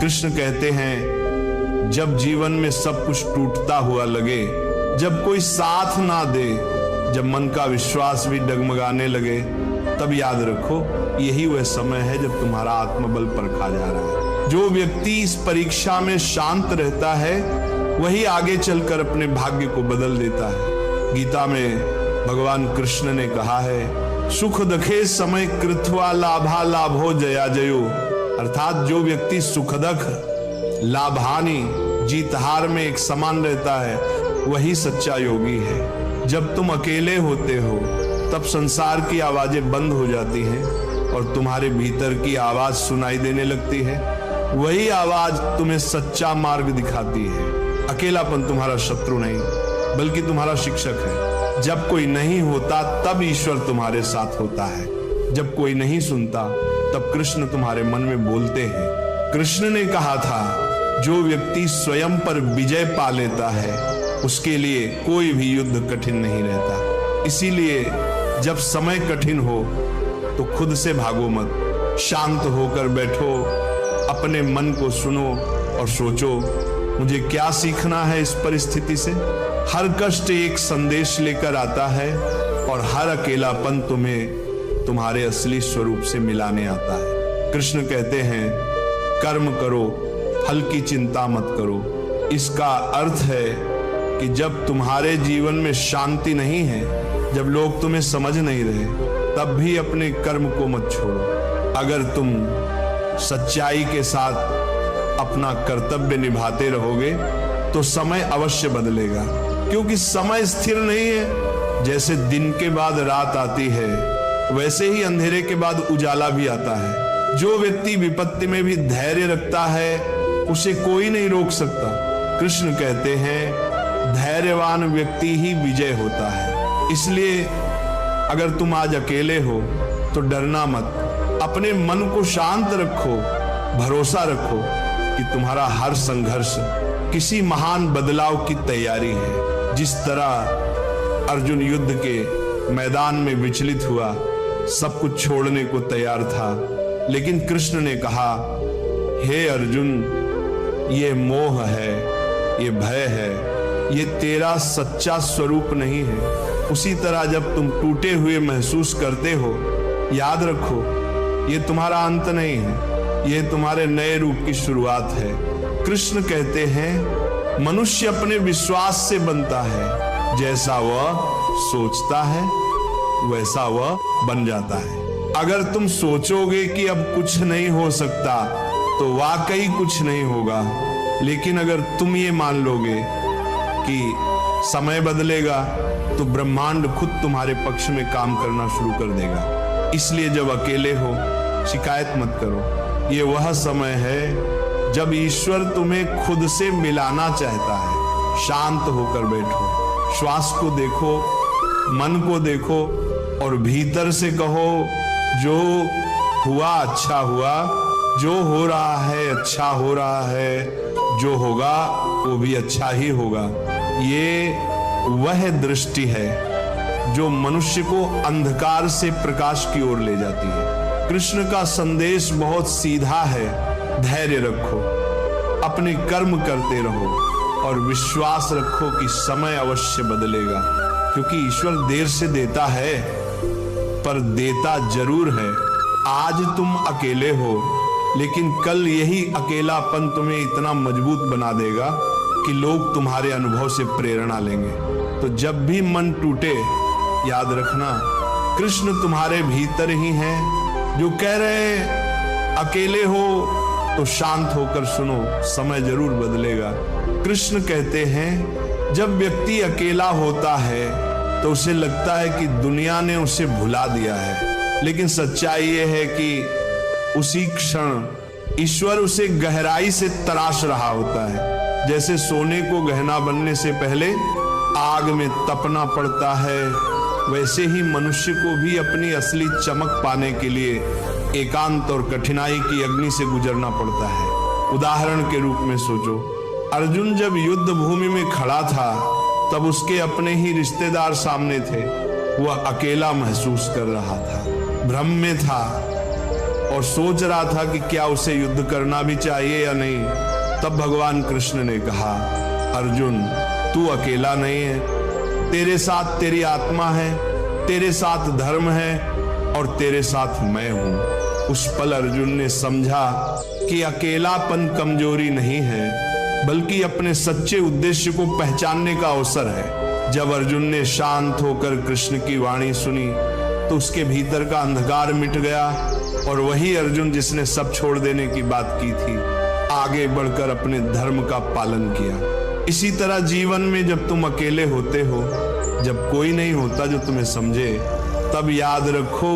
कृष्ण कहते हैं, जब जीवन में सब कुछ टूटता हुआ लगे, जब कोई साथ ना दे, जब मन का विश्वास भी डगमगाने लगे, तब याद रखो यही वह समय है जब तुम्हारा आत्मबल परखा जा रहा है। जो व्यक्ति इस परीक्षा में शांत रहता है वही आगे चलकर अपने भाग्य को बदल देता है। गीता में भगवान कृष्ण ने कहा है, सुख दखे समय कृत्वा लाभा लाभो जया जयो, अर्थात जो व्यक्ति सुखदख लाभानी जीत हार में एक समान रहता है वही सच्चा योगी है। जब तुम अकेले होते हो तब संसार की आवाजें बंद हो जाती हैं और तुम्हारे भीतर की आवाज सुनाई देने लगती है। वही आवाज तुम्हें सच्चा मार्ग दिखाती है। अकेलापन तुम्हारा शत्रु नहीं बल्कि तुम्हारा शिक्षक है। जब कोई नहीं होता तब ईश्वर तुम्हारे साथ होता है। जब कोई नहीं सुनता तब कृष्ण तुम्हारे मन में बोलते हैं। कृष्ण ने कहा था, जो व्यक्ति स्वयं पर विजय पा लेता है उसके लिए कोई भी युद्ध कठिन नहीं रहता। इसीलिए जब समय कठिन हो तो खुद से भागो मत, शांत होकर बैठो, अपने मन को सुनो और सोचो मुझे क्या सीखना है इस परिस्थिति से। हर कष्ट एक संदेश लेकर आता है और हर अकेलापन तुम्हें तुम्हारे असली स्वरूप से मिलाने आता है। कृष्ण कहते हैं, कर्म करो, फल की चिंता मत करो। इसका अर्थ है कि जब तुम्हारे जीवन में शांति नहीं है, जब लोग तुम्हें समझ नहीं रहे, तब भी अपने कर्म को मत छोड़ो। अगर तुम सच्चाई के साथ अपना कर्तव्य निभाते रहोगे तो समय अवश्य बदलेगा, क्योंकि समय स्थिर नहीं है। जैसे दिन के बाद रात आती है वैसे ही अंधेरे के बाद उजाला भी आता है। जो व्यक्ति विपत्ति में भी धैर्य रखता है उसे कोई नहीं रोक सकता। कृष्ण कहते हैं, धैर्यवान व्यक्ति ही विजय होता है। इसलिए अगर तुम आज अकेले हो तो डरना मत, अपने मन को शांत रखो, भरोसा रखो कि तुम्हारा हर संघर्ष किसी महान बदलाव की तैयारी है। जिस तरह अर्जुन युद्ध के मैदान में विचलित हुआ, सब कुछ छोड़ने को तैयार था, लेकिन कृष्ण ने कहा, हे अर्जुन, ये मोह है, ये भय है, ये तेरा सच्चा स्वरूप नहीं है। उसी तरह जब तुम टूटे हुए महसूस करते हो, याद रखो ये तुम्हारा अंत नहीं है, ये तुम्हारे नए रूप की शुरुआत है। कृष्ण कहते हैं, मनुष्य अपने विश्वास से बनता है, जैसा वह सोचता है वैसा वह बन जाता है। अगर तुम सोचोगे कि अब कुछ नहीं हो सकता तो वाकई कुछ नहीं होगा, लेकिन अगर तुम ये मान लोगे कि समय बदलेगा तो ब्रह्मांड खुद तुम्हारे पक्ष में काम करना शुरू कर देगा। इसलिए जब अकेले हो शिकायत मत करो। ये वह समय है जब ईश्वर तुम्हें खुद से मिलाना चाहता है। शांत होकर बैठो, श्वास को देखो, मन को देखो और भीतर से कहो, जो हुआ अच्छा हुआ, जो हो रहा है अच्छा हो रहा है, जो होगा वो भी अच्छा ही होगा। ये वह दृष्टि है जो मनुष्य को अंधकार से प्रकाश की ओर ले जाती है। कृष्ण का संदेश बहुत सीधा है, धैर्य रखो, अपने कर्म करते रहो और विश्वास रखो कि समय अवश्य बदलेगा, क्योंकि ईश्वर देर से देता है पर देता जरूर है। आज तुम अकेले हो, लेकिन कल यही अकेलापन तुम्हें इतना मजबूत बना देगा कि लोग तुम्हारे अनुभव से प्रेरणा लेंगे। तो जब भी मन टूटे, याद रखना कृष्ण तुम्हारे भीतर ही हैं, जो कह रहे हैं अकेले हो तो शांत होकर सुनो, समय जरूर बदलेगा। कृष्ण कहते हैं, जब व्यक्ति अकेला होता है तो उसे लगता है कि दुनिया ने उसे भुला दिया है, लेकिन सच्चाई यह है कि उसी क्षण ईश्वर उसे गहराई से तराश रहा होता है। जैसे सोने को गहना बनने से पहले आग में तपना पड़ता है, वैसे ही मनुष्य को भी अपनी असली चमक पाने के लिए एकांत और कठिनाई की अग्नि से गुजरना पड़ता है। उदाहरण के रूप में सोचो, अर्जुन जब युद्ध भूमि में खड़ा था तब उसके अपने ही रिश्तेदार सामने थे। वह अकेला महसूस कर रहा था, भ्रम में था और सोच रहा था कि क्या उसे युद्ध करना भी चाहिए या नहीं, तब भगवान कृष्ण ने कहा, अर्जुन तू अकेला नहीं है, तेरे साथ तेरी आत्मा है, तेरे साथ धर्म है और तेरे साथ मैं हूं। उस पल अर्जुन ने समझा कि अकेलापन कमजोरी नहीं है, बल्कि अपने सच्चे उद्देश्य को पहचानने का अवसर है। जब अर्जुन ने शांत होकर कृष्ण की वाणी सुनी तो उसके भीतर का अंधकार मिट गया और वही अर्जुन जिसने सब छोड़ देने की बात की थी, आगे बढ़कर अपने धर्म का पालन किया। इसी तरह जीवन में जब तुम अकेले होते हो, जब कोई नहीं होता जो तुम्हें समझे, तब याद रखो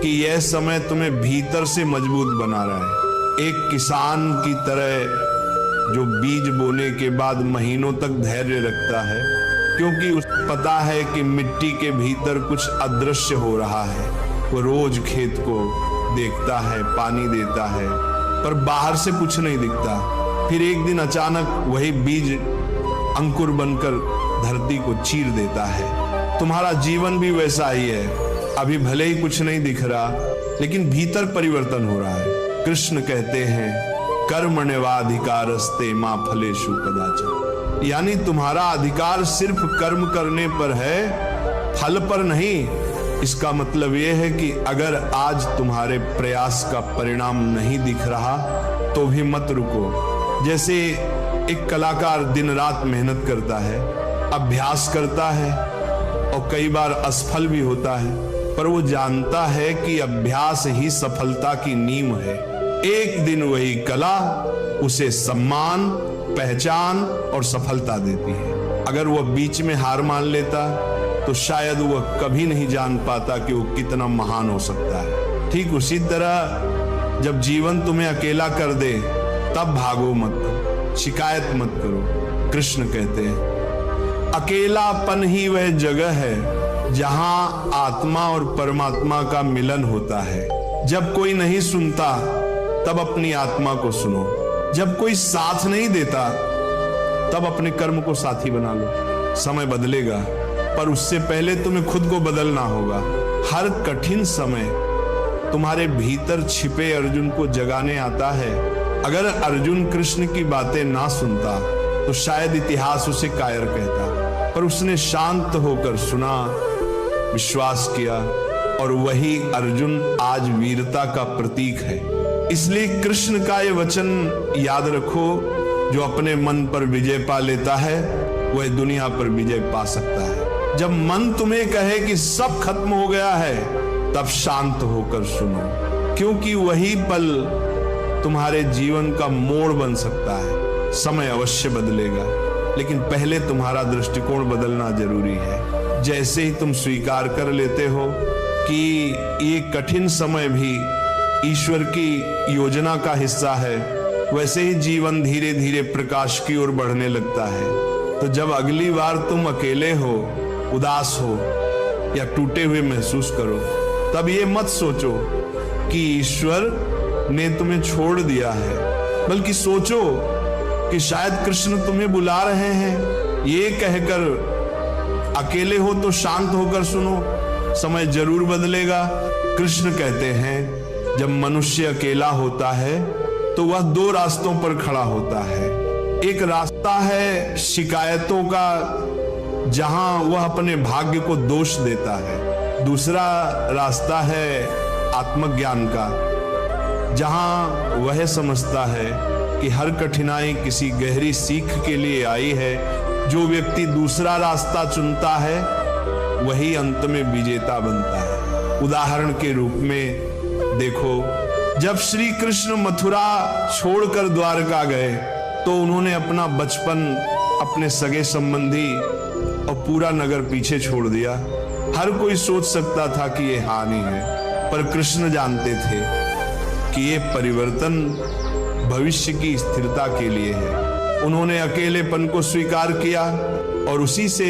कि यह समय तुम्हें भीतर से मजबूत बना रहा है। एक किसान की तरह जो बीज बोने के बाद महीनों तक धैर्य रखता है, क्योंकि उसे पता है कि मिट्टी के भीतर कुछ अदृश्य हो रहा है। वो रोज खेत को देखता है, पानी देता है, पर बाहर से कुछ नहीं दिखता। फिर एक दिन अचानक वही बीज अंकुर बनकर धरती को चीर देता है। तुम्हारा जीवन भी वैसा ही है। अभी भले ही कुछ नहीं दिख रहा, लेकिन भीतर परिवर्तन हो रहा है। कृष्ण कहते हैं, कर्मण्येवाधिकारस्ते मा फलेषु कदाचन, यानी तुम्हारा अधिकार सिर्फ कर्म करने पर है, फल पर नहीं। इसका मतलब यह है कि अगर आज तुम्हारे प्रयास का परिणाम नहीं दिख रहा तो भी मत रुको। जैसे एक कलाकार दिन रात मेहनत करता है, अभ्यास करता है और कई बार असफल भी होता है, पर वो जानता है कि अभ्यास ही सफलता की नींव है। एक दिन वही कला उसे सम्मान, पहचान और सफलता देती है। अगर वह बीच में हार मान लेता तो शायद वह कभी नहीं जान पाता कि वो कितना महान हो सकता है। ठीक उसी तरह जब जीवन तुम्हें अकेला कर दे तब भागो मत, शिकायत मत करो। कृष्ण कहते हैं, अकेलापन ही वह जगह है जहां आत्मा और परमात्मा का मिलन होता है। जब कोई नहीं सुनता तब अपनी आत्मा को सुनो। जब कोई साथ नहीं देता तब अपने कर्म को साथी बना लो। समय बदलेगा, पर उससे पहले तुम्हें खुद को बदलना होगा। हर कठिन समय तुम्हारे भीतर छिपे अर्जुन को जगाने आता है। अगर अर्जुन कृष्ण की बातें ना सुनता तो शायद इतिहास उसे कायर कहता, पर उसने शांत होकर सुना, विश्वास किया, और वही अर्जुन आज वीरता का प्रतीक है। इसलिए कृष्ण का ये वचन याद रखो, जो अपने मन पर विजय पा लेता है वह दुनिया पर विजय पा सकता है। जब मन तुम्हें कहे कि सब खत्म हो गया है, तब शांत होकर सुनो, क्योंकि वही पल तुम्हारे जीवन का मोड़ बन सकता है। समय अवश्य बदलेगा, लेकिन पहले तुम्हारा दृष्टिकोण बदलना जरूरी है। जैसे ही तुम स्वीकार कर लेते हो कि ये कठिन समय भी ईश्वर की योजना का हिस्सा है, वैसे ही जीवन धीरे धीरे प्रकाश की ओर बढ़ने लगता है। तो जब अगली बार तुम अकेले हो, उदास हो या टूटे हुए महसूस करो, तब ये मत सोचो कि ईश्वर ने तुम्हें छोड़ दिया है, बल्कि सोचो कि शायद कृष्ण तुम्हें बुला रहे हैं। ये कहकर अकेले हो तो शांत होकर सुनो, समय जरूर बदलेगा। कृष्ण कहते हैं, जब मनुष्य अकेला होता है तो वह दो रास्तों पर खड़ा होता है। एक रास्ता है शिकायतों का, जहां वह अपने भाग्य को दोष देता है। दूसरा रास्ता है आत्मज्ञान का, जहां वह समझता है कि हर कठिनाई किसी गहरी सीख के लिए आई है। जो व्यक्ति दूसरा रास्ता चुनता है वही अंत में विजेता बनता है। उदाहरण के रूप में देखो, जब श्री कृष्ण मथुरा छोड़कर द्वारका गए तो उन्होंने अपना बचपन, अपने सगे संबंधी और पूरा नगर पीछे छोड़ दिया। हर कोई सोच सकता था कि यह हानि है, पर कृष्ण जानते थे कि यह परिवर्तन भविष्य की स्थिरता के लिए है। उन्होंने अकेलेपन को स्वीकार किया और उसी से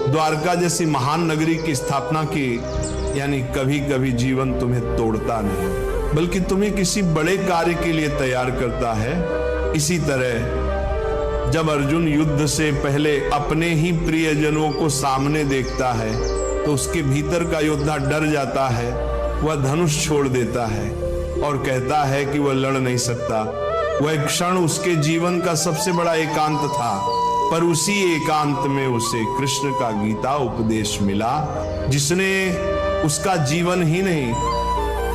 द्वारका जैसी महान नगरी की स्थापना की। यानी कभी कभी जीवन तुम्हें तोड़ता नहीं, बल्कि तुम्हें किसी बड़े कार्य के लिए तैयार करता है। इसी तरह जब अर्जुन युद्ध से पहले अपने ही प्रियजनों को सामने देखता है तो उसके भीतर का योद्धा डर जाता है, वह धनुष छोड़ देता है। और कहता है कि वह लड़ नहीं सकता। वह क्षण उसके जीवन का सबसे बड़ा एकांत था, पर उसी एकांत में उसे कृष्ण का गीता उपदेश मिला, जिसने उसका जीवन ही नहीं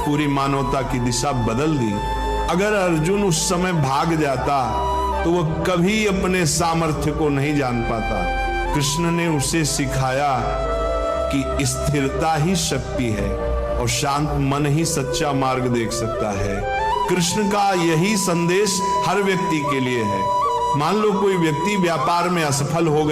पूरी मानवता की दिशा बदल दी। अगर अर्जुन उस समय भाग जाता तो वह कभी अपने सामर्थ्य को नहीं जान पाता। कृष्ण ने उसे सिखाया कि स्थिरता ही शक्ति है और शांत मन ही सच्चा मार्ग देख सकता है। कृष्ण का यही संदेश हर व्यक्ति के लिए है। मान लो कोई व्यक्ति व्यापार में असफल हो गया